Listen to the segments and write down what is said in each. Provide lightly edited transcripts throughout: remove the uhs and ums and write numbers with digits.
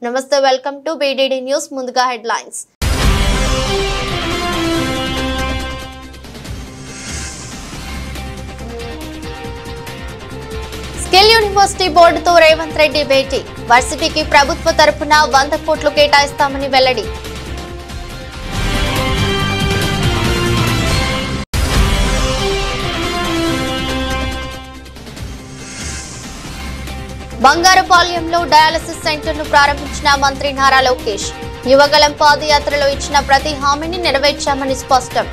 నమస్తే, welcome to BDD news. ముందుగా headlines. Skill university బోర్డుతో రేవంత్ రెడ్డి భేటీ. వర్సిటీకి ప్రభుత్వ తరపున 100 కోట్లు కేటాయిస్తామని వెల్లడి. బంగారుపాలెంలో డయాలసిస్ సెంటర్ ను ప్రారంభించిన మంత్రి నారా లోకేష్. యువగళం పాదయాత్రలో ఇచ్చిన ప్రతి హామీని నెరవేర్చామని స్పష్టం.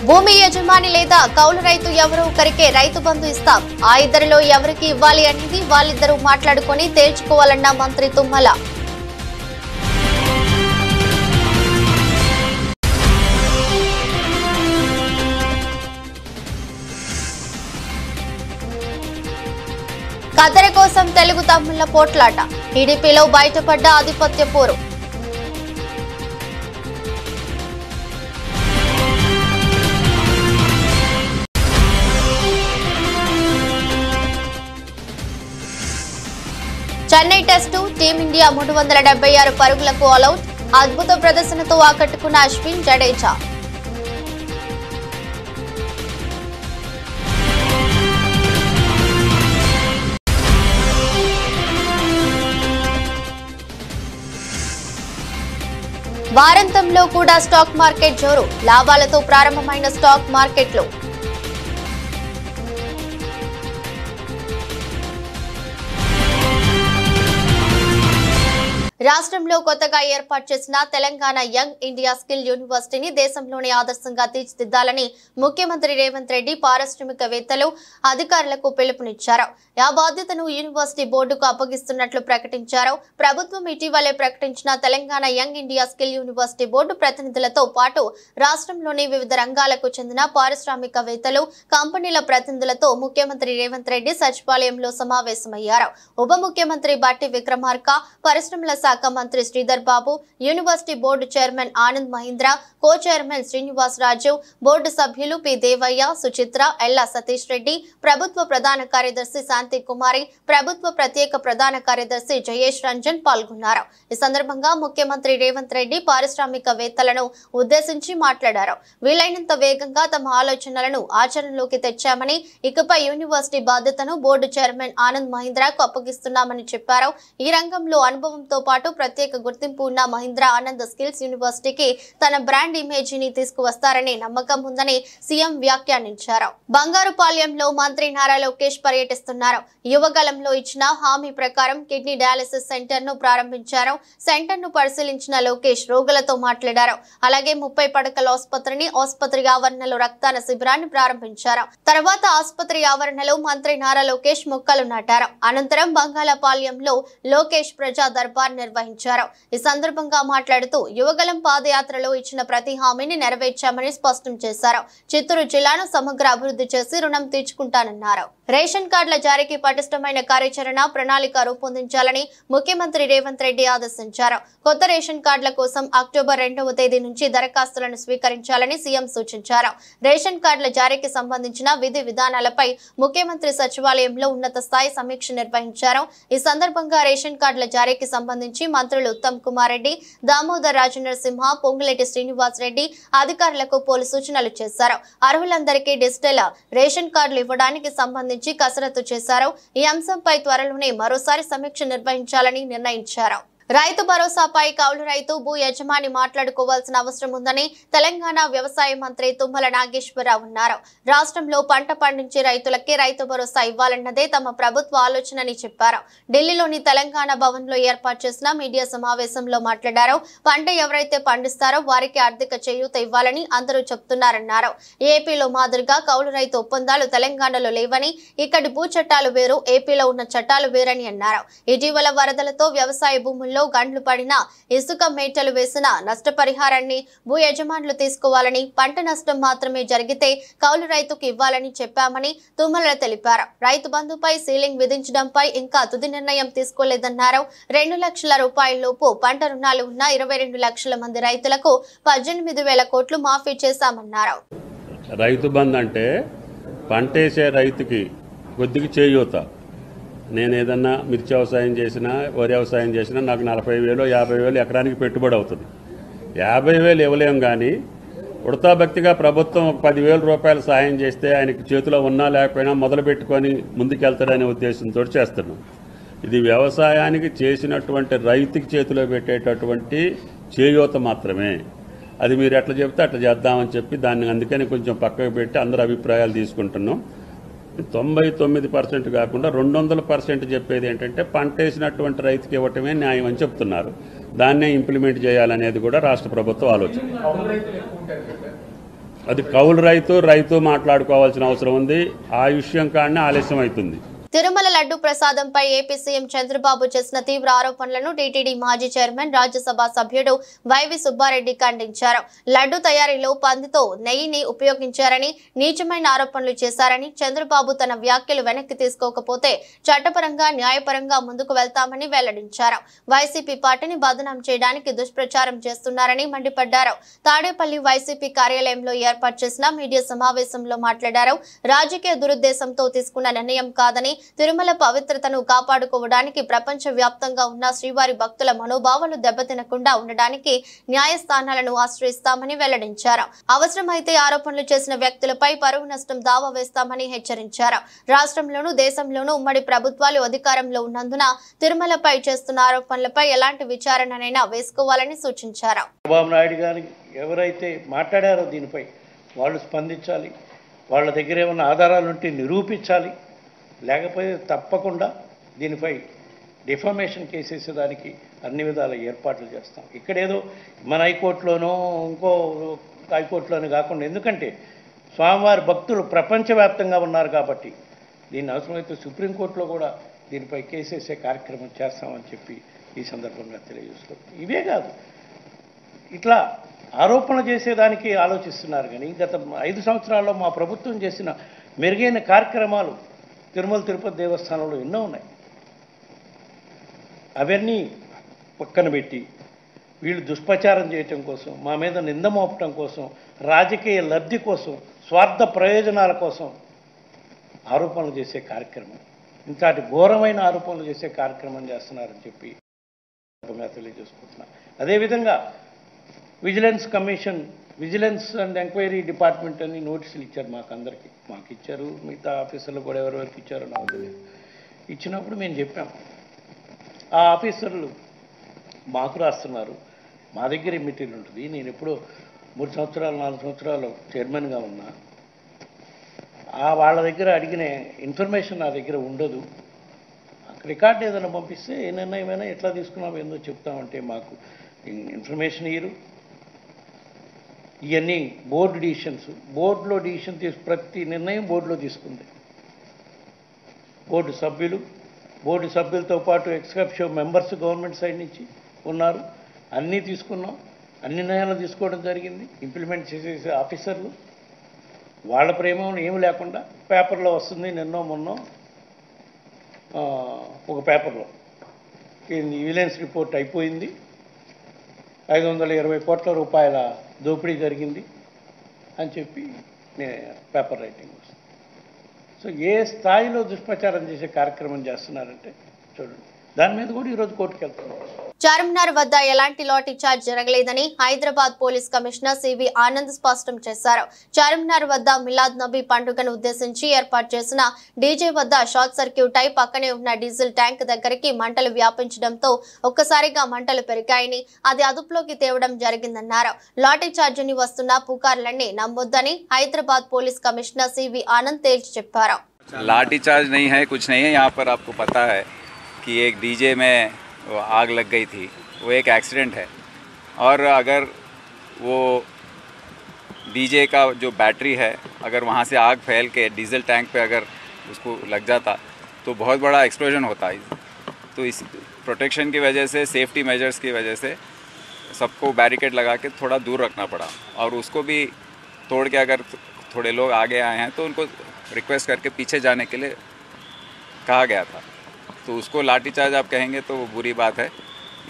భూమి యజమాని లేదా కౌలు రైతు ఎవరో ఒకరికే రైతు బంధు ఇస్తాం. ఆ ఇద్దరిలో ఎవరికి ఇవ్వాలి అనేది వాళ్ళిద్దరూ మాట్లాడుకుని తేల్చుకోవాలన్న మంత్రి తుమ్మల. కత్తెర కోసం తెలుగు తమ్ముళ్ల పోట్లాట. టీడీపీలో బయటపడ్డ ఆధిపత్య పోరు. చెన్నై టెస్టు టీమిండియా 376 పరుగులకు ఆలౌట్. అద్భుత ప్రదర్శనతో ఆకట్టుకున్న అశ్విన్, జడేజా. వారాంతంలో కూడా స్టాక్ మార్కెట్ జోరు. లాభాలతో ప్రారంభమైన స్టాక్ మార్కెట్లు రాష్ట్రంలో కొత్తగా ఏర్పాటు చేసిన తెలంగాణ యంగ్ ఇండియా స్కిల్ యూనివర్సిటీని దేశంలోనే ఆదర్శంగా తీర్చిదిద్దాలని ముఖ్యమంత్రి రేవంత్ రెడ్డి పారిశ్రామికవేత్తలు, అధికారులకు పిలుపునిచ్చారు. ఆ బాధ్యతను యూనివర్సిటీ బోర్డుకు అప్పగిస్తున్నట్లు ప్రకటించారు. ప్రభుత్వం ఇటీవలే ప్రకటించిన Telangana young India skill university board ప్రతినిధులతో పాటు రాష్ట్రంలోని వివిధ రంగాలకు చెందిన పారిశ్రామికవేత్తలు, కంపెనీల ప్రతినిధులతో ముఖ్యమంత్రి రేవంత్ రెడ్డి సచివాలయంలో సమావేశమయ్యారు. ఉప ముఖ్యమంత్రి బట్టి విక్రమార్క, పరిశ్రమల శాఖ మంత్రి Sridhar Babu, university board chairman Anand Mahindra, co chairman Srinivas Raju, board సభ్యులు పి దేవయ్య, సుచిత్ర, ఎల్లా సతీష్ రెడ్డి, ప్రభుత్వ ప్రధాన కార్యదర్శి శాంతి కుమారి, ప్రభుత్వ ప్రత్యేక ప్రధాన కార్యదర్శి జయేష్ రంజన్ పాల్గొన్నారు. ఈ సందర్భంగా ముఖ్యమంత్రి రేవంత్ రెడ్డి పారిశ్రామికవేత్తలను ఉద్దేశించి మాట్లాడారు. వీలైనంత వేగంగా తమ ఆలోచనలను ఆచరణలోకి తెచ్చామని, ఇకపై యూనివర్సిటీ బాధ్యతను బోర్డు చైర్మన్ ఆనంద్ మహీంద్రకు అప్పగిస్తున్నామని చెప్పారు. ఈ రంగంలో అనుభవంతో పాటు ప్రత్యేక గుర్తింపు ఉన్న మహీంద్ర ఆనంద్ స్కిల్స్ యూనివర్సిటీకి తన బ్రాండ్ ఇమేజీని తీసుకువస్తారనే నమ్మకం ఉందని సీఎం వ్యాఖ్యానించారు. బంగారుపాలెంలో మంత్రి నారా లోకేష్ పర్యటిస్తున్నారు. యువగలంలో ఇచ్చిన హామీ ప్రకారం కిడ్నీ డయాలసిస్ సెంటర్ ను ప్రారంభించారు. సెంటర్ ను పరిశీలించిన లోకేష్ రోగులతో మాట్లాడారు. అలాగే 30 పడకల ఆసుపత్రిని, ఆసుపత్రి ఆవరణలో రక్తదాన శిబిరాన్ని ప్రారంభించారు. తర్వాత ఆసుపత్రి ఆవరణలో మంత్రి నారా లోకేష్ మొక్కలు నాటారు. అనంతరం బంగాళాపాలెంలో లోకేష్ ప్రజా దర్బార్ నిర్వహించారు. ఈ సందర్భంగా మాట్లాడుతూ యువగలం పాదయాత్రలో ఇచ్చిన ప్రతి హామీని నెరవేర్చామని స్పష్టం చేశారు. చిత్తూరు జిల్లాను సమగ్ర అభివృద్ధి చేసి రుణం తీర్చుకుంటానన్నారు. రేషన్ కార్డుల జారీకి పటిష్టమైన కార్యాచరణ ప్రణాళిక రూపొందించాలని ముఖ్యమంత్రి రేవంత్ రెడ్డి ఆదేశించారు. కొత్త రేషన్ కార్డుల కోసం అక్టోబర్ 2వ తేదీ నుంచి దరఖాస్తులను స్వీకరించాలని సీఎం సూచించారు. రేషన్ కార్డుల జారీకి సంబంధించిన విధి విధానాలపై ముఖ్యమంత్రి సచివాలయంలో ఉన్నత స్థాయి సమీక్ష నిర్వహించారు. ఈ సందర్భంగా రేషన్ కార్డుల జారీకి సంబంధించి మంత్రులు ఉత్తమ్ కుమార్ రెడ్డి, దామోదర్ రాజనరసింహ, పొంగులేటి శ్రీనివాస్ రెడ్డి అధికారులకు పలు సూచనలు చేశారు. అర్హులందరికీ డిజిటల్ రేషన్ కార్డులు ఇవ్వడానికి సంబంధించి కసరత్తు చేశారు. ఈ అంశంపై త్వరలోనే మరోసారి సమీక్ష నిర్వహించాలని నిర్ణయించారు. రైతు భరోసాపై కౌలు రైతు, భూ యజమాని మాట్లాడుకోవాల్సిన అవసరం ఉందని తెలంగాణ వ్యవసాయ మంత్రి తుమ్మల నాగేశ్వరరావు అన్నారు. రాష్ట్రంలో పంట పండించే రైతులకే రైతు భరోసా ఇవ్వాలన్నదే తమ ప్రభుత్వ ఆలోచనని చెప్పారు. ఢిల్లీలోని తెలంగాణ భవన్ లో ఏర్పాటు చేసిన మీడియా సమావేశంలో మాట్లాడారు. పంట ఎవరైతే పండిస్తారో వారికి ఆర్థిక చేయూత ఇవ్వాలని అందరూ చెప్తున్నారన్నారు. ఏపీలో మాదిరిగా కౌలు రైతు ఒప్పందాలు తెలంగాణలో లేవని, ఇక్కడి భూ చట్టాలు వేరు, ఏపీలో ఉన్న చట్టాలు వేరని అన్నారు. ఇటీవల వరదలతో వ్యవసాయ భూముల్లో పొలాల్లో గండ్లు పడిన ఇసుక మేటలు వేసిన నష్టపరిహారాన్ని భూ యజమానులు తీసుకోవాలని, పంట నష్టం మాత్రమే జరిగితే కౌలు రైతుకు ఇవ్వాలని చెప్పామని తుమ్మల తెలిపారు. రైతు బంధుపై సీలింగ్ విధించడంపై ఇంకా తుది నిర్ణయం తీసుకోలేదన్నారు. 2 లక్షల రూపాయలలోపు పంట రుణాలు ఉన్న 22 లక్షల మంది రైతులకు 18,000 కోట్లు మాఫీ చేశామన్నారు. రైతు బంధు అంటే పంటేసే రైతుకి కొద్దిగా చేయూత. నేను ఏదన్నా మిర్చి వ్యవసాయం చేసినా, వరి వ్యవసాయం చేసినా నాకు 40,000 50,000 ఎకరానికి పెట్టుబడి అవుతుంది. 50,000 ఇవ్వలేం, కానీ ఉడతా భక్తిగా ప్రభుత్వం 10,000 రూపాయలు సాయం చేస్తే ఆయనకి చేతిలో ఉన్నా లేకపోయినా మొదలు పెట్టుకొని ముందుకెళ్తాడనే ఉద్దేశంతో చేస్తున్నాం. ఇది వ్యవసాయానికి చేసినటువంటి రైతుకి చేతిలో పెట్టేటటువంటి చేయూత మాత్రమే. అది మీరు ఎట్లా చెప్తే అట్లా చేద్దామని చెప్పి దాన్ని అందుకని కొంచెం పక్కకు పెట్టి అందరు అభిప్రాయాలు తీసుకుంటున్నాం. 99% కాకుండా 200% చెప్పేది ఏంటంటే పంట వేసినటువంటి రైతుకి ఇవ్వటమే న్యాయం అని చెప్తున్నారు. దాన్నే ఇంప్లిమెంట్ చేయాలనేది కూడా రాష్ట్ర ప్రభుత్వం ఆలోచన. అది కౌలు రైతు మాట్లాడుకోవాల్సిన అవసరం ఉంది. ఆ విషయం కాడనే ఆలస్యం అవుతుంది. తిరుమల లడ్డు ప్రసాదంపై ఏపీ సీఎం చంద్రబాబు చేసిన తీవ్ర ఆరోపణలను టీటీడీ మాజీ చైర్మన్, రాజ్యసభ సభ్యుడు వైవి సుబ్బారెడ్డి ఖండించారు. లడ్డు తయారీలో పందితో నెయ్యిని ఉపయోగించారని, నీచమైన ఆరోపణలు చేశారని, చంద్రబాబు తన వ్యాఖ్యలు వెనక్కి తీసుకోకపోతే చట్టపరంగా, న్యాయపరంగా ముందుకు వెళ్తామని వెల్లడించారు. వైసీపీ పార్టీని బదనాం చేయడానికి దుష్ప్రచారం చేస్తున్నారని మండిపడ్డారు. తాడేపల్లి వైసీపీ కార్యాలయంలో ఏర్పాటు చేసిన మీడియా సమావేశంలో మాట్లాడారు. రాజకీయ దురుద్దేశంతో తీసుకున్న నిర్ణయం కాదని, తిరుమల పవిత్రతను కాపాడుకోవడానికి ప్రపంచ వ్యాప్తంగా ఉన్న శ్రీవారి భక్తుల మనోభావాలు దెబ్బతినకుండా ఉండడానికి న్యాయస్థానాలను ఆశ్రయిస్తామని వెల్లడించారు. అవసరమైతే ఆరోపణలు చేసిన వ్యక్తులపై పరువు నష్టం దావా వేస్తామని హెచ్చరించారు. రాష్ట్రంలోనూ దేశంలోనూ ఉమ్మడి ప్రభుత్వాలు అధికారంలో ఉన్నందున తిరుమలపై చేస్తున్న ఆరోపణలపై ఎలాంటి విచారణనైనా వేసుకోవాలని సూచించారు. చంద్రబాబు నాయుడు గారు ఎవరైతే మాట్లాడారో దీనిపై వాళ్ళు స్పందించాలి. వాళ్ళ దగ్గర ఏమైనా ఆధారాలుంటే నిరూపించాలి. లేకపోతే తప్పకుండా దీనిపై డిఫామేషన్ కేసు వేసేదానికి అన్ని విధాల ఏర్పాట్లు చేస్తాం. ఇక్కడేదో మన హైకోర్టులోనో ఇంకో హైకోర్టులోనూ కాకుండా, ఎందుకంటే స్వామివారి భక్తులు ప్రపంచవ్యాప్తంగా ఉన్నారు కాబట్టి దీన్ని అవసరమైతే సుప్రీంకోర్టులో కూడా దీనిపై కేసు వేసే కార్యక్రమం చేస్తామని చెప్పి ఈ సందర్భంగా తెలియజేస్తున్నాం. ఇవే కాదు, ఇట్లా ఆరోపణలు చేసేదానికి ఆలోచిస్తున్నారు. కానీ గత 5 సంవత్సరాల్లో మా ప్రభుత్వం చేసిన మెరుగైన కార్యక్రమాలు తిరుమల తిరుపతి దేవస్థానంలో ఎన్నో ఉన్నాయి. అవన్నీ పక్కన పెట్టి వీళ్ళు దుష్ప్రచారం చేయటం కోసం, మా మీద నింద మోపటం కోసం, రాజకీయ లబ్ధి కోసం, స్వార్థ ప్రయోజనాల కోసం ఆరోపణలు చేసే కార్యక్రమం, ఇంతటి ఘోరమైన ఆరోపణలు చేసే కార్యక్రమం చేస్తున్నారని చెప్పి తెలియజేసుకుంటున్నాను. అదేవిధంగా vigilance commission, vigilance and enquiry department అని నోటీసులు ఇచ్చారు మాకందరికీ. మాకు ఇచ్చారు, మిగతా ఆఫీసర్లు కూడా ఎవరెవరికి ఇచ్చారో నాకు తెలియదు. ఇచ్చినప్పుడు మేము చెప్పాము, ఆ ఆఫీసర్లు మాకు రాస్తున్నారు, మా దగ్గర మెటీరియల్ ఉంటుంది. నేను ఎప్పుడో 3 సంవత్సరాలు 4 సంవత్సరాలు చైర్మన్గా ఉన్నా. వాళ్ళ దగ్గర అడిగిన ఇన్ఫర్మేషన్ నా దగ్గర ఉండదు. రికార్డు ఏదైనా పంపిస్తే ఏ నిర్ణయమైనా ఎట్లా తీసుకున్నామో ఏందో చెప్తామంటే మాకు ఇన్ఫర్మేషన్ ఇయ్యరు. ఇవన్నీ బోర్డు డిసిషన్స్, బోర్డులో డిసిషన్ ప్రతి నిర్ణయం బోర్డులో తీసుకుంది. బోర్డు సభ్యులతో పాటు ఎక్స్కప్షో మెంబర్స్ గవర్నమెంట్ సైడ్ నుంచి ఉన్నారు. అన్నీ తీసుకున్నాం, అన్ని నిర్ణయాలు తీసుకోవడం జరిగింది. ఇంప్లిమెంట్ చేసే ఆఫీసర్లు వాళ్ళ ప్రేమ ఏమి లేకుండా పేపర్లో వస్తుంది. నిన్నో మొన్నో ఒక పేపర్లో విజిలెన్స్ రిపోర్ట్ అయిపోయింది, 520 కోట్ల రూపాయల దోపిడీ జరిగింది అని చెప్పి పేపర్ రైటింగ్ వస్తుంది. సో ఏ స్థాయిలో దుష్ప్రచారం చేసే కార్యక్రమం చేస్తున్నారంటే చూడండి. దాని మీద కూడా ఈరోజు కోర్టుకు వెళ్తున్నారు. చార్మినార్ వద్ద ఎలాంటి లాఠీ చార్జ్ జరగలేదని Hyderabad police commissioner CV Anand స్పష్టం చేశారు. చార్మినార్ వద్ద మిలాద్ నబీ పండుగను ఉద్దేశించి ఏర్పాటు చేసిన డీజే వద్ద షార్ట్ సర్క్యూట్ అయి పక్కనే ఉన్న డీజిల్ ట్యాంక్ దగ్గరికి మంటలు వ్యాపించడంతో ఒక్కసారిగా మంటలు పెరిగాయని, అది అదుపులోకి తేవడం జరిగిందన్నారు. లాఠీ చార్జిని వస్తున్న పుకార్లన్నీ నమ్మొద్దని Hyderabad police commissioner CV Anand తేల్చి చెప్పారు. लाठी चार्ज नहीं है, कुछ नहीं है। यहाँ पर आपको पता है कि एक डीजे में आग लग गई थी, वो एक एक्सीडेंट है। और अगर वो डीजे का जो बैटरी है, अगर वहाँ से आग फैल के डीजल टैंक पे अगर उसको लग जाता तो बहुत बड़ा एक्सप्लोजन होता है। तो इस प्रोटेक्शन की वजह से, सेफ्टी मेजर्स की वजह से सबको बैरिकेड लगा के थोड़ा दूर रखना पड़ा। और उसको भी तोड़ के अगर थोड़े लोग आगे आए हैं तो उनको रिक्वेस्ट करके पीछे जाने के लिए कहा गया था। तो उसको लाठीचार्ज आप कहेंगे तो वो बुरी बात है,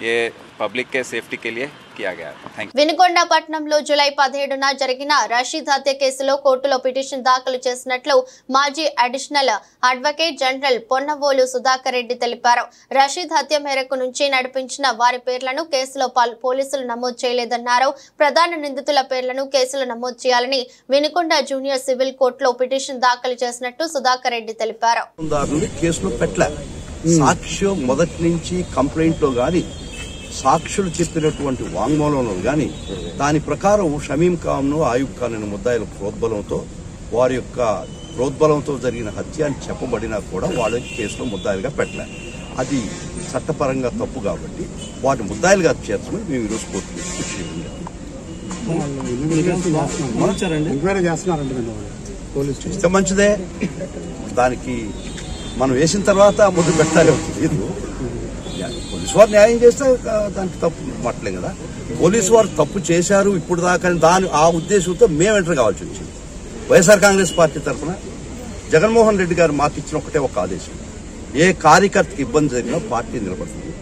ये పబ్లిక్ के సేఫ్టీ के लिए किया गया था। Thank you. వినుకొండ పట్టణంలో జూలై 17న జరిగిన రషీద్ హత్య కేసులో కోర్టులో పిటిషన్ దాఖలు చేసినట్లు మాజీ additional advocate general Ponnavolu Sudhakar Reddy తెలిపారు. రషీద్ హత్య మేరకు నుంచి నడిపించిన వారి పేర్లను కేసులో పోలీసులు నమోదు చేయలేదన్నారు. ప్రధాన నిందితుల పేర్లను కేసులో నమోదు చేయాలని వినుకొండ జూనియర్ సివిల్ కోర్టులో పిటిషన్ దాఖలు చేసినట్టు సుధాకర్ రెడ్డి తెలిపారు. సాక్ష్యం మొదటి నుంచి కంప్లైంట్ లో గాని సాక్షులు చెప్పినటువంటి వాంగ్మూలంలో గాని దాని ప్రకారం షమీం ఖాన్ను ఆయూబ్ ఖాన్ అనే ముద్దాయిల ప్రోద్బలంతో వారి యొక్క ప్రోద్బలంతో జరిగిన హత్య అని చెప్పబడినా కూడా వాళ్ళ కేసులో ముద్దాయిలుగా పెట్టలేదు. అది చట్టపరంగా తప్పు కాబట్టి వారిని ముద్దాయిలుగా చేర్చమని మేము ఈరోజు కోర్టులో ఇస్తే మంచిదే. దానికి మనం వేసిన తర్వాత ముందు పెట్టాలి. పోలీసు వారు న్యాయం చేస్తే దానికి తప్పు మట్టలేం కదా. పోలీసు వారు తప్పు చేశారు ఇప్పుడు దాకా ఆ ఉద్దేశంతో మేము ఎంటర్ కావాల్సి వచ్చింది. వైఎస్ఆర్ కాంగ్రెస్ పార్టీ తరఫున జగన్మోహన్ రెడ్డి గారు మాకు ఇచ్చిన ఒక ఆదేశం, ఏ కార్యకర్తకి ఇబ్బంది జరిగినా పార్టీ నిలబడుతుంది.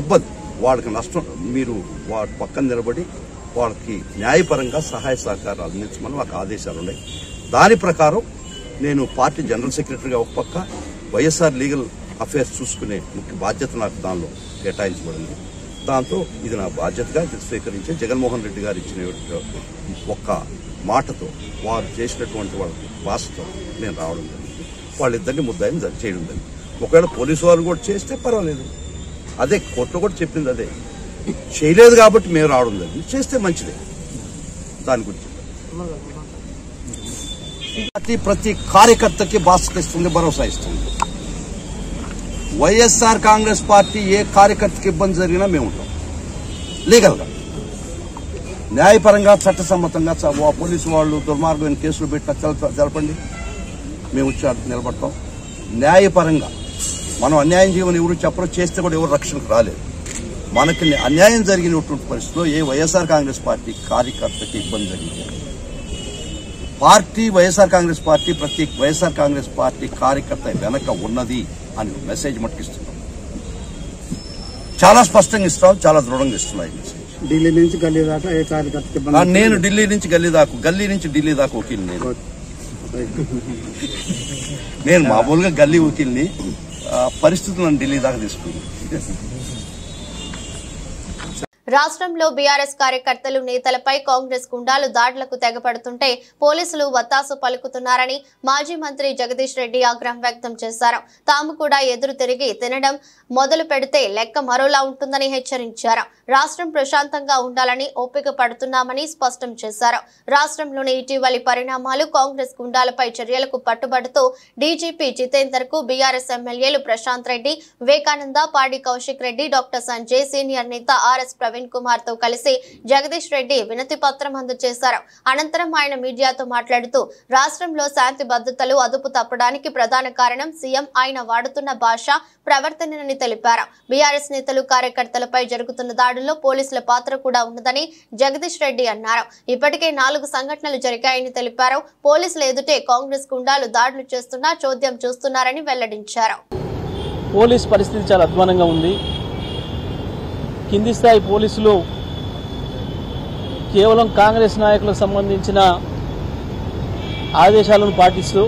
ఇబ్బంది వాళ్ళకి నష్టం మీరు వాటి పక్కన నిలబడి వాళ్ళకి న్యాయపరంగా సహాయ సహకారాలు అందించమని మాకు ఆదేశాలు ఉన్నాయి. దాని ప్రకారం నేను పార్టీ జనరల్ సెక్రటరీగా ఒక పక్క, వైఎస్ఆర్ లీగల్ అఫేర్స్ చూసుకునే ముఖ్య బాధ్యత నాకు దానిలో కేటాయించబడింది. దాంతో ఇది నా బాధ్యతగా స్వీకరించి జగన్మోహన్ రెడ్డి గారు ఇచ్చిన ఒక్క మాటతో వారు చేసినటువంటి వాళ్ళ భాషతో నేను రావడం జరిగింది. వాళ్ళిద్దరిని ముద్దాయిని చేయడం జరిగింది. ఒకవేళ పోలీసు వారు కూడా చేస్తే పర్వాలేదు, అదే కోర్టులో కూడా చెప్పింది అదే. చేయలేదు కాబట్టి మేము రావడం జరిగింది. చేస్తే మంచిదే. దాని గురించి ప్రతి కార్యకర్తకి బాధ్యత ఇస్తుంది, భరోసా ఇస్తుంది. వైఎస్ఆర్ కాంగ్రెస్ పార్టీ ఏ కార్యకర్తకి ఇబ్బంది జరిగినా మేము ఉంటాం. లీగల్ గా, న్యాయపరంగా, చట్టసమ్మతంగా పోలీసు వాళ్ళు దుర్మార్గమైన కేసులు పెట్టిన తెలపండి, మేము వచ్చి నిలబడతాం. న్యాయపరంగా మనం అన్యాయం చేయమని ఎవరు చెప్పరు, చేస్తే కూడా ఎవరు రక్షణకు రాలేదు. మనకి అన్యాయం జరిగినటువంటి పరిస్థితిలో ఏ వైఎస్ఆర్ కాంగ్రెస్ పార్టీ కార్యకర్తకి ఇబ్బంది జరిగింది, పార్టీ వైఎస్ఆర్ కాంగ్రెస్ పార్టీ ప్రతి వైఎస్ఆర్ కాంగ్రెస్ పార్టీ కార్యకర్త వెనక ఉన్నది అని మెసేజ్ మట్టుకిస్తున్నాం. చాలా స్పష్టంగా ఇస్తాం, చాలా దృఢంగా ఇస్తున్నాం. ఢిల్లీ నుంచి గల్లీ దాకా ఏ కార్యకర్త, నేను ఢిల్లీ నుంచి గల్లీ దాకా, గల్లీ నుంచి ఢిల్లీ దాకా వకీల్ని. నేను మామూలుగా గల్లీ వకీల్ని, పరిస్థితులను ఢిల్లీ దాకా తీసుకుంది. రాష్ట్రంలో బీఆర్ఎస్ కార్యకర్తలు నేతలపై కాంగ్రెస్ గుండాలు దాడులకు తెగపడుతుంటే పోలీసులు వత్తాసు పలుకుతున్నారని మాజీ మంత్రి జగదీష్ రెడ్డి ఆగ్రహం వ్యక్తం చేశారు. తాము కూడా ఎదురు తిరిగి తినడం మొదలు పెడితే లెక్క మరోలా ఉంటుందని హెచ్చరించారు. రాష్ట్రం ప్రశాంతంగా ఉండాలని ఓపిక పడుతున్నామని స్పష్టం చేశారు. రాష్ట్రంలోని ఇటీవలి పరిణామాలు కాంగ్రెస్ గుండాలపై చర్యలకు పట్టుబడుతూ డీజీపీ జితేందర్ కు బీఆర్ఎస్ ఎమ్మెల్యేలు ప్రశాంత్ రెడ్డి, వివేకానంద, పాడి కౌశిక్ రెడ్డి, డాక్టర్ సంజయ్, సీనియర్ నేత ఆర్ఎస్ ప్రవీణ్ కుమార్ తో కలిసి జగదీష్ రెడ్డి వినతి పత్రం అందజేశారు. అనంతరం ఆయన మీడియాతో మాట్లాడుతూ రాష్ట్రంలో శాంతి భద్రతలు అదుపు తప్పడానికి ప్రధాన కారణం సీఎం ఆయన వాడుతున్న భాష, ప్రవర్తనని తెలిపారు. బీఆర్ఎస్ నేతలు కార్యకర్తలపై జరుగుతున్న దాడుల్లో పోలీసుల పాత్ర కూడా ఉన్నదని జగదీష్ రెడ్డి అన్నారు. ఇప్పటికే 4 సంఘటనలు జరిగాయని తెలిపారు. పోలీసుల ఎదుటే కాంగ్రెస్ గుండాలు దాడులు చేస్తున్నా చోద్యం చూస్తున్నారని వెల్లడించారు. పోలీస్ పరిస్థితి చాలా అధ్వానంగా ఉంది. కింది స్థాయి పోలీసులు కేవలం కాంగ్రెస్ నాయకులకు సంబంధించిన ఆదేశాలను పాటిస్తూ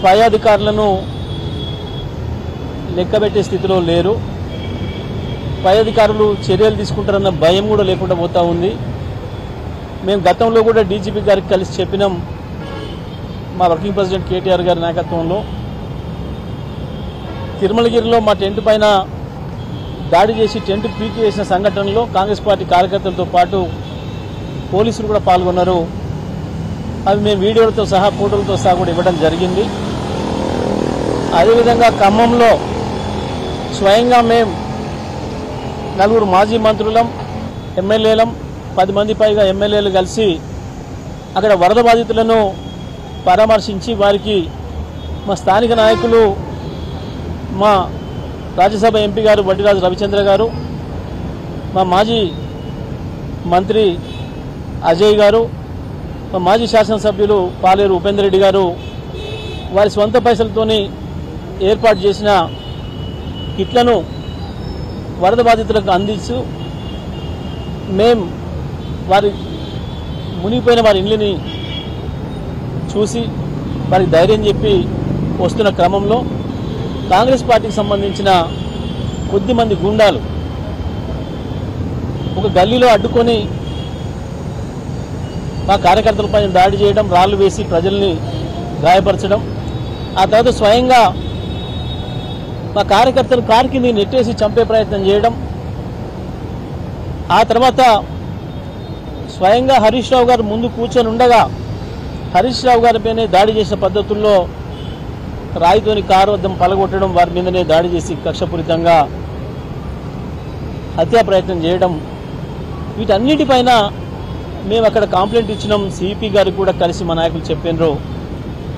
పై అధికారులను లెక్కబెట్టే స్థితిలో లేరు. పై అధికారులు చర్యలు తీసుకుంటారన్న భయం కూడా లేకుండా పోతా ఉంది. మేము గతంలో కూడా డీజీపీ గారికి కలిసి చెప్పినాం. మా వర్కింగ్ ప్రెసిడెంట్ కేటీఆర్ గారి నాయకత్వంలో తిరుమలగిరిలో మా టెంట్ పైన దాడి చేసి టెంట్ పీకి వేసిన సంఘటనలో కాంగ్రెస్ పార్టీ కార్యకర్తలతో పాటు పోలీసులు కూడా పాల్గొన్నారు. అవి మేము వీడియోలతో సహా ఫోటోలతో సహా కూడా ఇవ్వడం జరిగింది. అదేవిధంగా ఖమ్మంలో స్వయంగా మేము 4 మాజీ మంత్రులం, ఎమ్మెల్యేలం, 10 మంది పైగా ఎమ్మెల్యేలు కలిసి అక్కడ వరద బాధితులను పరామర్శించి వారికి మా స్థానిక నాయకులు, మా రాజ్యసభ ఎంపీ గారు వడ్డిరాజు రవిచంద్ర గారు, మా మాజీ మంత్రి అజయ్ గారు, మా మాజీ శాసనసభ్యులు పాలేరు ఉపేందర్ రెడ్డి గారు వారి స్వంత పైసలతోని ఏర్పాటు చేసిన కిట్లను వరద బాధితులకు అందిస్తూ మేము వారి మునిగిపోయిన వారి ఇళ్ళని చూసి వారికి ధైర్యం చెప్పి వస్తున్న క్రమంలో కాంగ్రెస్ పార్టీకి సంబంధించిన కొద్దిమంది గుండాలు ఒక గల్లీలో అడ్డుకొని మా కార్యకర్తలపై దాడి చేయడం, రాళ్లు వేసి ప్రజల్ని గాయపరచడం, ఆ తర్వాత స్వయంగా మా కార్యకర్తలు కారు కింద నెట్టేసి చంపే ప్రయత్నం చేయడం, ఆ తర్వాత స్వయంగా హరీష్ రావు గారు ముందు కూర్చొని ఉండగా హరీష్ రావు గారిపైనే దాడి చేసిన పద్ధతుల్లో రాయితోని కారు వద్దం పలగొట్టడం, వారి మీదనే దాడి చేసి కక్షపూరితంగా హత్యా ప్రయత్నం చేయడం, వీటన్నిటిపైన మేము అక్కడ కంప్లైంట్ ఇచ్చినాం. సిపి గారికి కూడా కలిసి మా నాయకులు చెప్పినారు.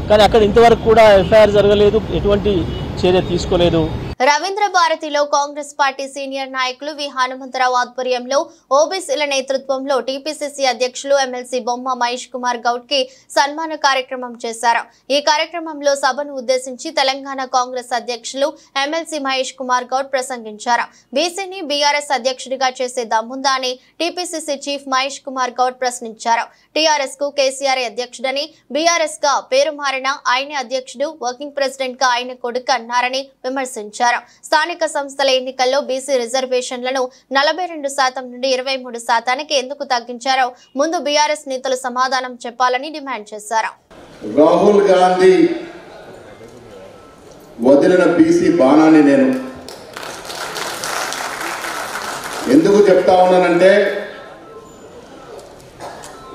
కానీ అక్కడ ఇంతవరకు కూడా ఎఫ్ఐఆర్ జరగలేదు, ఎటువంటి చర్య తీసుకోలేదు. రవీంద్ర భారతిలో కాంగ్రెస్ పార్టీ సీనియర్ నాయకులు వి హనుమంతరావు ఆధ్వర్యంలో ఓబీసీల నేతృత్వంలో టీపీసీసీ అధ్యక్షులు ఎమ్మెల్సీ బొమ్మ మహేష్ కుమార్ గౌడ్ కి సన్మాన కార్యక్రమం చేశారు. ఈ కార్యక్రమంలో సభను ఉద్దేశించి తెలంగాణ కాంగ్రెస్ అధ్యక్షులు ఎమ్మెల్సీ మహేష్ కుమార్ గౌడ్ ప్రసంగించారు. బీసీని బీఆర్ఎస్ అధ్యక్షుడిగా చేసే దమ్ముందా అని టీపీసీసీ చీఫ్ మహేష్ కుమార్ గౌడ్ ప్రశ్నించారు. టీఆర్ఎస్ కు కేసీఆర్ అధ్యక్షుడని, బీఆర్ఎస్ గా పేరు మారిన ఆయనే అధ్యక్షుడు, వర్కింగ్ ప్రెసిడెంట్ గా ఆయన కొడుకు అన్నారని విమర్శించారు. స్థానిక సంస్థల ఎన్నికల్లో బీసీ రిజర్వేషన్లను 42% నుండి 23% ఎందుకు తగ్గించారో ముందు బీఆర్ఎస్ నేతలు సమాధానం చెప్పాలని డిమాండ్ చేశారు. రాహుల్ గాంధీ వదిలిన బీసీ బాణాన్ని నేను ఎందుకు చెప్తా ఉన్నానంటే,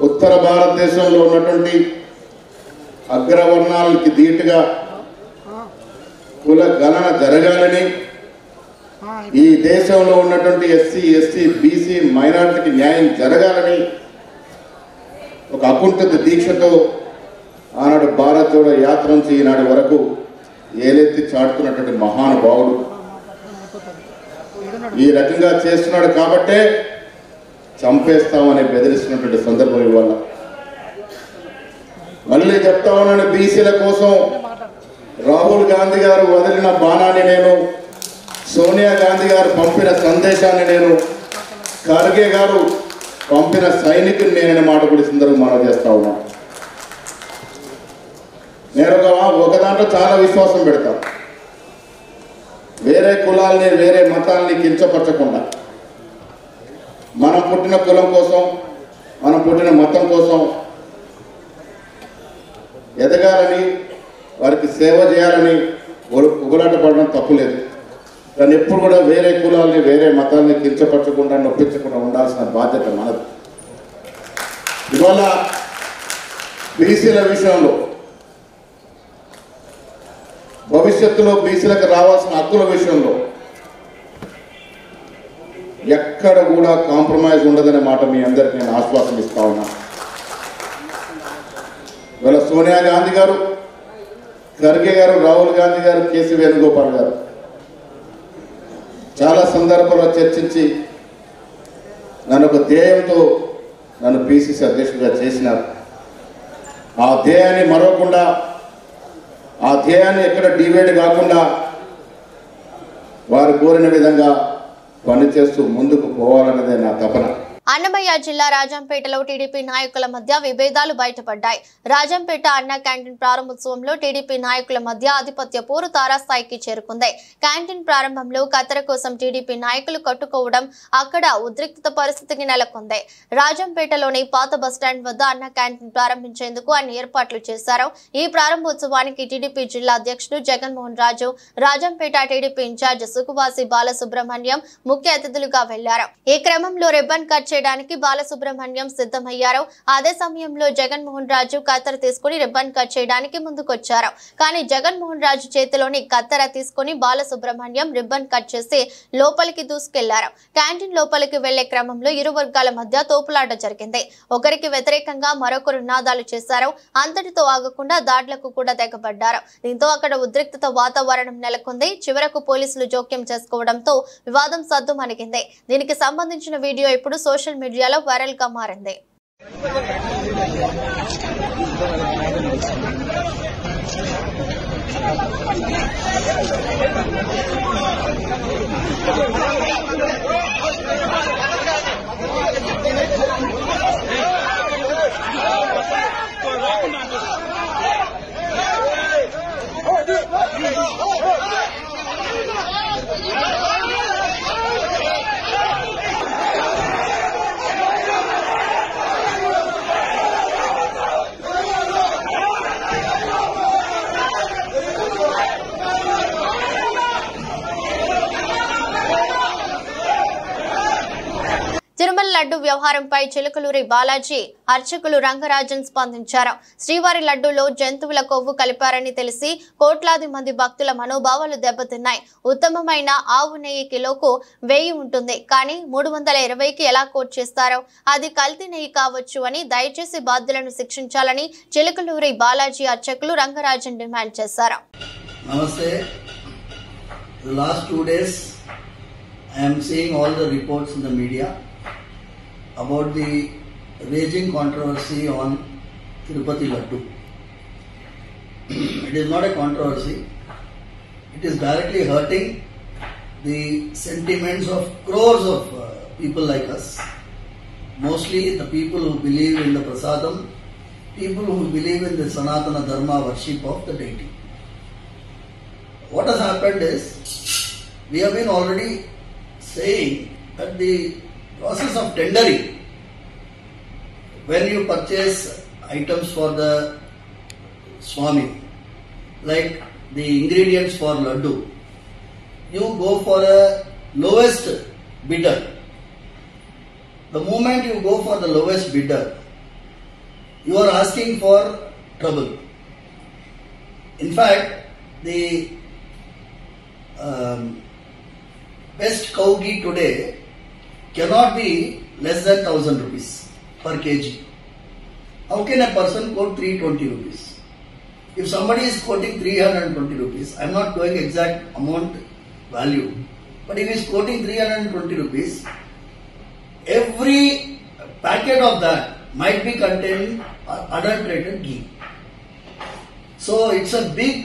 ఉత్తర భారతదేశంలో ఉన్నటువంటి అగ్రవర్ణాలకి ధీటుగా కుల గణన జరగాలని, ఈ దేశంలో ఉన్నటువంటి ఎస్సీ, ఎస్టీ, బీసీ, మైనారిటీకి న్యాయం జరగాలని ఒక అకుంఠిత దీక్షతో ఆనాడు భారత్ జోడో యాత్ర నుంచి ఈనాటి వరకు ఏలెత్తి చాటుతున్నటువంటి మహానుభావుడు ఈ రకంగా చేస్తున్నాడు. కాబట్టే చంపేస్తామని బెదిరిస్తున్నటువంటి సందర్భం ఇవాళ. మళ్ళీ చెప్తా ఉన్నాను, బీసీల కోసం రాహుల్ గాంధీ గారు వదిలిన బాణాన్ని నేను, సోనియా గాంధీ గారు పంపిన సందేశాన్ని నేను, ఖర్గే గారు పంపిన సైనికుని నేననే మాట కూడా సందర్భం మనం చేస్తా ఉన్నాను. నేను ఒక దాంట్లో చాలా విశ్వాసం పెడతాను. వేరే కులాల్ని, వేరే మతాల్ని కించపరచకుండా మనం పుట్టిన కులం కోసం, మనం పుట్టిన మతం కోసం ఎదగాలని, వారికి సేవ చేయాలని ఉగులాట పడడం తప్పులేదు. కానీ ఎప్పుడు కూడా వేరే కులాల్ని, వేరే మతాల్ని కించపరచకుండా, నొప్పించకుండా ఉండాల్సిన బాధ్యత మనది. ఇవాళ బీసీల విషయంలో, భవిష్యత్తులో బీసీలకు రావాల్సిన హక్కుల విషయంలో ఎక్కడ కూడా కాంప్రమైజ్ ఉండదనే మాట మీ అందరికి నేను ఆశ్వాసం ఇస్తా ఉన్నా. ఇవాళ సోనియా గాంధీ గారు, ఖర్గే గారు, రాహుల్ గాంధీ గారు, కేసీ వేణుగోపాల్ గారు చాలా సందర్భాల్లో చర్చించి నన్ను ఒక ధ్యేయంతో నన్ను పిసిసి అధ్యక్షుడిగా చేసినారు. ఆ ధ్యేయాన్ని మరవకుండా, ఆ ధ్యేయాన్ని ఎక్కడ డివైడ్ కాకుండా వారు కోరిన విధంగా పనిచేస్తూ ముందుకు పోవాలన్నదే నా తపన. అన్నమయ్య జిల్లా రాజంపేటలో టీడీపీ నాయకుల మధ్య విభేదాలు బయటపడ్డాయి. రాజంపేట అన్న క్యాంటీన్ ప్రారంభోత్సవంలో టీడీపీ నాయకుల మధ్య ఆధిపత్య పోరు తారాస్థాయికి చేరుకుంది. క్యాంటీన్ ప్రారంభంలో కత్తెర కోసం టీడీపీ నాయకులు కట్టుకోవడం అక్కడ ఉద్రిక్తత పరిస్థితికి నెలకొంది. రాజంపేటలోని పాత బస్టాండ్ వద్ద అన్న క్యాంటీన్ ప్రారంభించేందుకు అన్ని ఏర్పాట్లు చేశారు. ఈ ప్రారంభోత్సవానికి టీడీపీ జిల్లా అధ్యక్షుడు జగన్మోహన్ రాజు, రాజంపేట టీడీపీ ఇన్ఛార్జ్ సుకువాసి బాలసుబ్రహ్మణ్యం ముఖ్య అతిథులుగా వెళ్లారు. ఈ క్రమంలో రిబ్బన్ కట్ చేయడానికి చేయడానికి బాలసుబ్రహ్మణ్యం సిద్ధమయ్యారు. అదే సమయంలో జగన్మోహన్ రాజు కత్తెర తీసుకుని రిబ్బన్ కట్ చేయడానికి ముందుకొచ్చారు. కానీ జగన్మోహన్ రాజు చేతిలోని కత్తెర తీసుకుని బాలసుబ్రహ్మణ్యం రిబ్బన్ కట్ చేసి లోపలికి దూసుకెళ్లారు. క్యాంటీన్ లోపలికి వెళ్లే క్రమంలో ఇరు వర్గాల మధ్య తోపులాట జరిగింది. ఒకరికి వ్యతిరేకంగా మరొకరు నినాదాలు చేశారు. అంతటితో ఆగకుండా దాడులకు కూడా తెగబడ్డారు. దీంతో అక్కడ ఉద్రిక్తత వాతావరణం నెలకొంది. చివరకు పోలీసులు జోక్యం చేసుకోవడంతో వివాదం సద్దుమణిగింది. దీనికి సంబంధించిన వీడియో ఇప్పుడు సోషల్ మీడియాలో వైరల్ గా మారింది. తిరుమల లడ్డు వ్యవహారంపై చిలుకలూరి బాలాజీ అర్చకులు రంగరాజన్ స్పందించారు. శ్రీవారి లడ్డూలో జంతువుల కొవ్వు కలిపారని తెలిసి కోట్లాది మంది భక్తుల మనోభావాలు దెబ్బతిన్నాయి. ఉత్తమమైన ఆవు నెయ్యి కిలోకు 1000 ఉంటుంది, కానీ 320కి ఎలా కోట్ చేస్తారో అది కల్తీ నెయ్యి కావచ్చు అని దయచేసి బాధ్యులను శిక్షించాలని చిలుకలూరి బాలాజీ అర్చకులు రంగరాజన్ డిమాండ్ చేశారు. నమస్తే. The last 2 days I am seeing all the reports in the media about the raging controversy on Tirupati Laddu. It is not a controversy. It is directly hurting the sentiments of crores of people like us. Mostly the people who believe in the prasadam, people who believe in the Sanatana Dharma worship of the deity. What has happened is, we have been already saying that the process of tendering, when you purchase items for the Swami, like the ingredients for laddu, you go for a lowest bidder. The moment you go for the lowest bidder, you are asking for trouble. In fact, the best cow ghee today cannot be less than 1000 rupees per kg. How can a person quote 320 rupees? If somebody is quoting 320 rupees, I am not going exact amount value, but if he is quoting 320 rupees, every packet of that might be containing adulterated ghee. So it's a big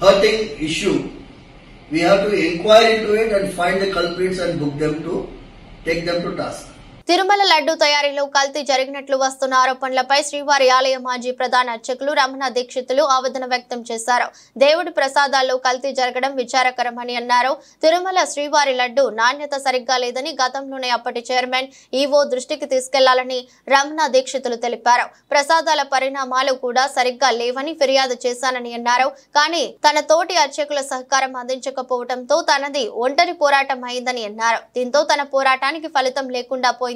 hurting issue. We have to inquire into it and find the culprits and book them to take them to task. Tirumala laddu తయారీలో కల్తీ జరిగినట్లు వస్తున్న ఆరోపణలపై శ్రీవారి ఆలయ మాజీ ప్రధాన అర్చకులు రమణ దీక్షితులు ఆవేదన వ్యక్తం చేశారు. దేవుడి ప్రసాదాల్లో కల్తీ జరగడం విచారకరమని అన్నారు. తిరుమల శ్రీవారి లడ్డు నాణ్యత సరిగ్గా లేదని గతంలోనే అప్పటి చైర్మన్ ఈవో దృష్టికి తీసుకెళ్లాలని రమణ దీక్షితులు తెలిపారు. ప్రసాదాల పరిణామాలు కూడా సరిగ్గా లేవని ఫిర్యాదు చేశానని అన్నారు. కానీ తన తోటి అర్చకుల సహకారం అందించకపోవడంతో తనది ఒంటరి పోరాటం అయిందని అన్నారు. దీంతో తన పోరాటానికి ఫలితం లేకుండా పోయిందన్నారు.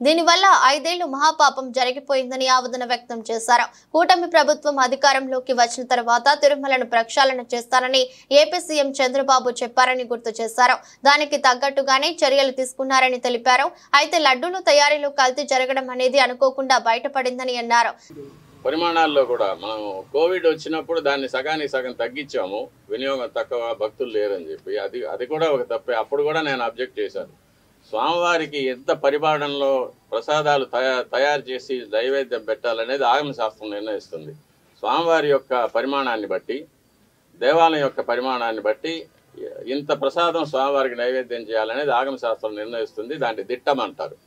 దీనివల్ల 5 ఏళ్లు మహాపాపం జరిగిపోయిందని ఆవేదన వ్యక్తం చేశారు. కూటమి ప్రభుత్వం అధికారంలోకి వచ్చిన తర్వాత తిరుమలను ప్రక్షాళన చేస్తానని ఏపీ సీఎం చంద్రబాబు చెప్పారని గుర్తు చేశారు. దానికి తగ్గట్టుగానే చర్యలు తీసుకున్నారని తెలిపారు. అయితే లడ్డూల తయారీలో కల్తీ జరగడం అనేది అనుకోకుండా బయటపడిందని అన్నారు. పరిమాణాల్లో కూడా మనం కోవిడ్ వచ్చినప్పుడు దాన్ని సగానికి సగం తగ్గించాము, వినియోగం తక్కువ, భక్తులు లేరని చెప్పి. అది కూడా ఒక తప్పే. అప్పుడు కూడా నేను అబ్జెక్ట్ చేశాను. స్వామివారికి ఎంత పరిమాణంలో ప్రసాదాలు తయారు చేసి నైవేద్యం పెట్టాలనేది ఆగమ శాస్త్రం నిర్ణయిస్తుంది. స్వామివారి యొక్క పరిమాణాన్ని బట్టి, దేవాలయం యొక్క పరిమాణాన్ని బట్టి ఇంత ప్రసాదం స్వామివారికి నైవేద్యం చేయాలనేది ఆగమ శాస్త్రం నిర్ణయిస్తుంది. దాన్ని దిట్టం అంటారు.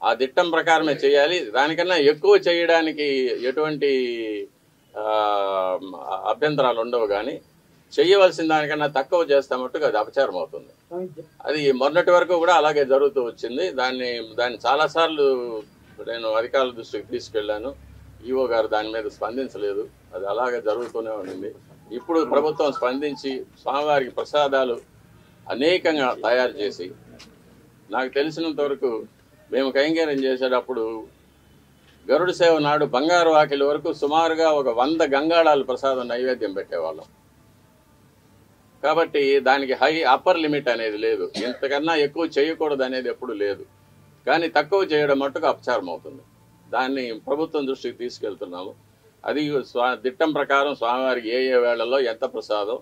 ఆ దిట్టం ప్రకారమే చేయాలి. దానికన్నా ఎక్కువ చేయడానికి ఎటువంటి అభ్యంతరాలు ఉండవు. కానీ చేయవలసిన దానికన్నా తక్కువ చేస్తే మట్టుకు అది అపచారం అవుతుంది. అది మొన్నటి వరకు కూడా అలాగే జరుగుతూ వచ్చింది. దాన్ని చాలాసార్లు నేను అధికారుల దృష్టికి తీసుకెళ్లాను. ఈవో గారు దాని మీద స్పందించలేదు. అది అలాగే జరుగుతూనే ఉండింది. ఇప్పుడు ప్రభుత్వం స్పందించి స్వామివారికి ప్రసాదాలు అనేకంగా తయారు చేసి నాకు తెలిసినంత వరకు మేము కైంకర్యం చేసేటప్పుడు గరుడ సేవ నాడు బంగారు వాకిలి వరకు సుమారుగా ఒక 100 గంగాళాలు ప్రసాదం నైవేద్యం పెట్టేవాళ్ళం. కాబట్టి దానికి అప్పర్ లిమిట్ అనేది లేదు, ఇంతకన్నా ఎక్కువ చేయకూడదు అనేది ఎప్పుడు లేదు. కానీ తక్కువ చేయడం మట్టుకు అపచారం అవుతుంది. దాన్ని ప్రభుత్వం దృష్టికి తీసుకెళ్తున్నాము. అది దిట్టం ప్రకారం స్వామివారికి ఏ వేళల్లో ఎంత ప్రసాదం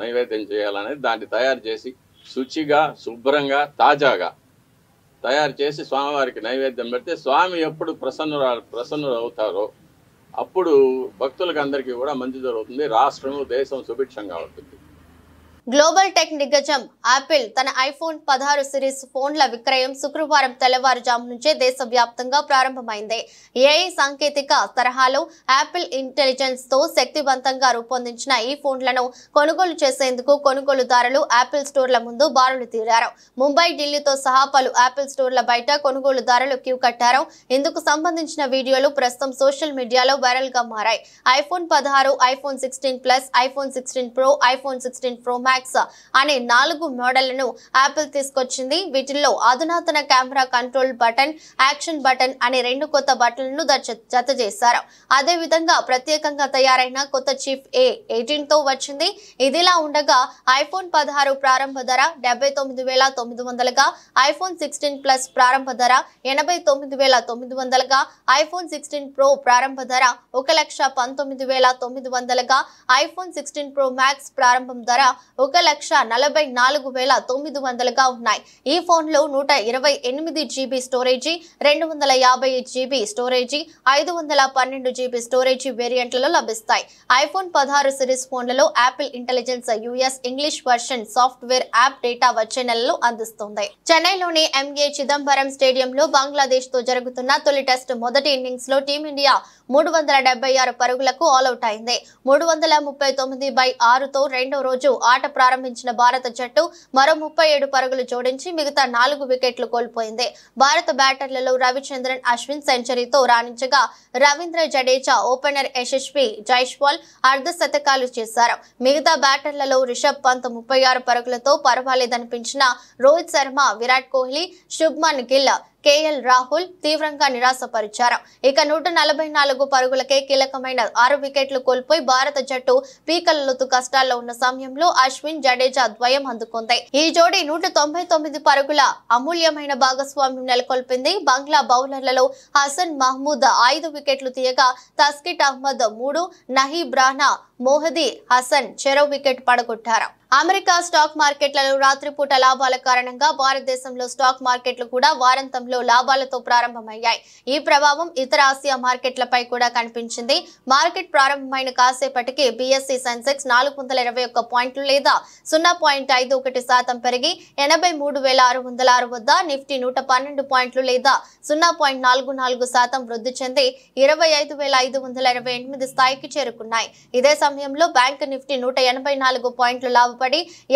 నైవేద్యం చేయాలనేది దాన్ని తయారు చేసి శుచిగా శుభ్రంగా తాజాగా తయారు చేసి స్వామివారికి నైవేద్యం పెడితే స్వామి ఎప్పుడు ప్రసన్నులు అవుతారో అప్పుడు భక్తులకు అందరికీ కూడా మంచి జరుగుతుంది. రాష్ట్రము దేశం సుభిక్షంగా ఉంటుంది. గ్లోబల్ టెక్ దిగ్గజం యాపిల్ తన ఐఫోన్ 16 సిరీస్ ఫోన్ల విక్రయం శుక్రవారం తెల్లవారుజాము నుంచే దేశవ్యాప్తంగా ప్రారంభమైంది. ఏఐ సాంకేతిక తరహాలో యాపిల్ ఇంటెలిజెన్స్ తో శక్తివంతంగా రూపొందించిన ఈ ఫోన్లను కొనుగోలు చేసేందుకు కొనుగోలుదారులు యాపిల్ స్టోర్ల ముందు బారులు తీరారు. ముంబై, ఢిల్లీతో సహా పలు యాపిల్ స్టోర్ల బయట కొనుగోలుదారులు క్యూ కట్టారు. ఇందుకు సంబంధించిన వీడియోలు ప్రస్తుతం సోషల్ మీడియాలో వైరల్ గా మారాయి. IPhone 16, iPhone 16 plus, iPhone 16 pro, iPhone 16 pro max అనే 4 మోడళ్లను యాపిల్ తీసుకొచ్చింది. వీటిల్లో అధునాతన camera control button, action button అనే 2 కొత్త బటన్లను జత చేశారు. అదే విధంగా ప్రత్యేకంగా తయారైన కొత్త చిప్ A18 తో వచ్చింది. ఇదిలా ఉండగా ఐఫోన్ 16 ప్రారంభ ధర 79,900గా, ఐఫోన్ 16 ప్లస్ ప్రారంభ ధర 89,900గా, ఐఫోన్ 16 ప్రో ప్రారంభ ధర 1,19,900గా, ఐఫోన్ 16 ప్రో మ్యాక్స్ ప్రారంభం ధర 1,44,900గా ఉన్నాయి. ఈ ఫోన్లో 128 GB storage, 250 GB storage, 512 GB storage వేరియంట్లలో లభిస్తాయి. ఐఫోన్ 16 సిరీస్ ఫోన్లలో Apple intelligence US English version software app data వచ్చే నెలలో అందిస్తుంది. చెన్నైలోని MA చిదంబరం స్టేడియంలో బంగ్లాదేశ్ తో జరుగుతున్న తొలి టెస్ట్ మొదటి ఇన్నింగ్స్ లో టీమిండియా 376 పరుగులకు ఆల్అౌట్ అయింది. 339/6తో రెండో రోజు ఆట ప్రారంభించిన భారత జట్టు మరో 37 పరుగులు జోడించి మిగతా 4 వికెట్లు కోల్పోయింది. భారత బ్యాటర్లలో రవిచంద్రన్ అశ్విన్ సెంచరీతో రాణించగా రవీంద్ర జడేజా, ఓపెనర్ యశస్వి జైస్వాల్ అర్ధ శతకాలు చేశారు. మిగతా బ్యాటర్లలో రిషబ్ పంత్ 36 పరుగులతో పర్వాలేదనిపించిన రోహిత్ శర్మ, విరాట్ కోహ్లీ, శుభ్మన్ గిల్, KL రాహుల్ తీవ్రంగా నిరాశపరిచారు. ఇక 144 పరుగులకే కీలకమైన 6 వికెట్లు కోల్పోయి భారత జట్టు పీకలలోతు కష్టాల్లో ఉన్న సమయంలో అశ్విన్, జడేజా ద్వయం అందుకుంది. ఈ జోడీ 199 పరుగుల అమూల్యమైన భాగస్వామ్యం నెలకొల్పింది. బంగ్లా బౌలర్లలో హసన్ మహమూద్ 5 వికెట్లు తీయగా తస్కిట్ అహ్మద్ 3, నహీబ్ రానా, మోహదీ హసన్ చెరో వికెట్ పడగొట్టారు. అమెరికా స్టాక్ మార్కెట్లలో రాత్రిపూట లాభాల కారణంగా భారతదేశంలో స్టాక్ మార్కెట్లు కూడా వారాంతంలో లాభాలతో ప్రారంభమయ్యాయి. ఈ ప్రభావం ఇతర ఆసియా మార్కెట్లపై కూడా కనిపించింది. మార్కెట్ ప్రారంభమైన కాసేపటికి BSE సెన్సెక్స్ 421 పాయింట్లు లేదా 0.51% పెరిగి 83,606 వద్ద, నిఫ్టీ 112 పాయింట్లు లేదా 0.44% వృద్ధి చెంది 25,528 స్థాయికి చేరుకున్నాయి. ఇదే సమయంలో బ్యాంక్ నిఫ్టీ 184 పాయింట్లు లాభపడి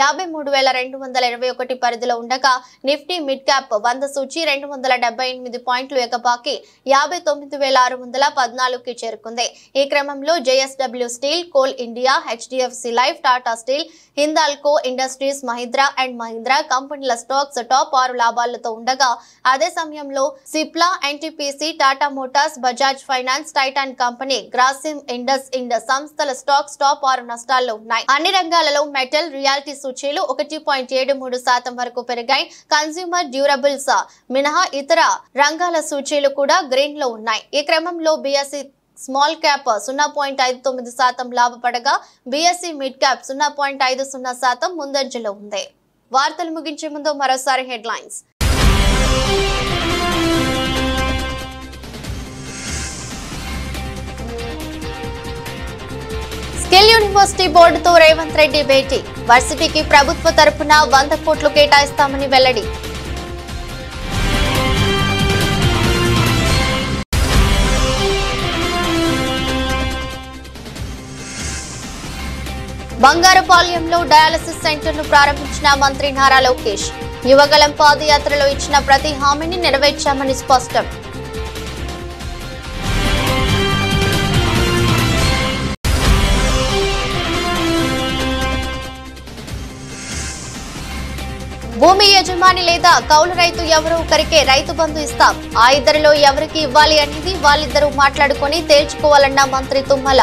53,221 పరిధిలో ఉండగా నిఫ్టీ మిడ్ క్యాప్ 100 సూచి 278 పాయింట్లు ఎగబాకి 59,614కి చేరుకుంది. ఈ క్రమంలో JSW steel, coal India, HDFC life, Tata steel, Hindalco industries, Mahindra and Mahindra కంపెనీల స్టాక్స్ టాప్ 6 లాభాలతో ఉండగా అదే సమయంలో Cipla, NTPC, Tata motors, Bajaj finance, Titan company, Grasim IndusInd సంస్థల స్టాక్స్ టాప్ 6 నష్టాల్లో ఉన్నాయి. అన్ని రంగాలలో మెటల్, రియాలిటీ సూచీలు 1.73% వరకు పెరిగాయి. కన్స్యూమర్ డ్యూరబుల్స్ మినహా ఇతర రంగాల సూచీలు కూడా గ్రీన్ లో ఉన్నాయి. ఈ క్రమంలో BSE small cap 0.59% లాభపడగా BSE mid cap 0.50% ముందంజలో ఉంది. వార్తలు ముగించే ముందు మరోసారి హెడ్లైన్స్. స్కిల్ యూనివర్సిటీ బోర్డుతో రేవంత్ రెడ్డి భేటీ. వర్సిటీకి ప్రభుత్వ తరపున 100 కోట్లు కేటాయిస్తామని వెల్లడి. బంగారుపాలెంలో డయాలసిస్ సెంటర్ను ప్రారంభించిన మంత్రి నారా లోకేష్. యువగలం పాదయాత్రలో ఇచ్చిన ప్రతి హామీని నెరవేర్చామని స్పష్టం. భూమి యజమాని లేదా కౌలు రైతు ఎవరో ఒకరికే రైతు బంధు ఇస్తాం. ఆ ఇద్దరిలో ఎవరికి ఇవ్వాలి అనేది వాళ్ళిద్దరూ మాట్లాడుకొని తేల్చుకోవాలన్న మంత్రి తుమ్మల.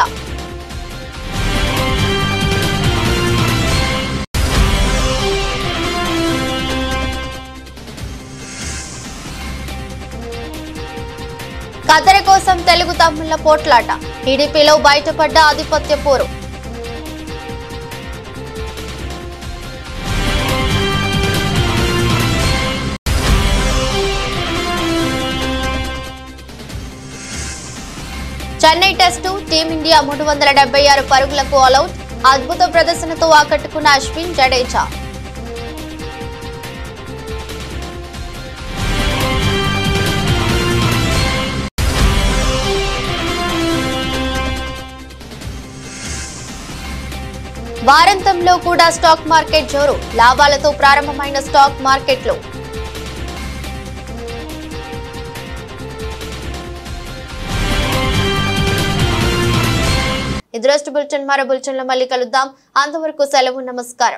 కద్దెర కోసం తెలుగు తమ్ముళ్ల పోట్లాట. టీడీపీలో బయటపడ్డ ఆధిపత్య పోరు. చెన్నై టెస్టు టీమిండియా 376 పరుగులకు ఆలౌట్. అద్భుత ప్రదర్శనతో ఆకట్టుకున్న అశ్విన్, జడేజా. వారాంతంలో కూడా స్టాక్ మార్కెట్ జోరు. లాభాలతో ప్రారంభమైన స్టాక్ మార్కెట్లు. ఇది రోజు బులెటిన్. మరో బులెటిన్లో మళ్ళీ కలుద్దాం. అంతవరకు సెలవు. నమస్కారం.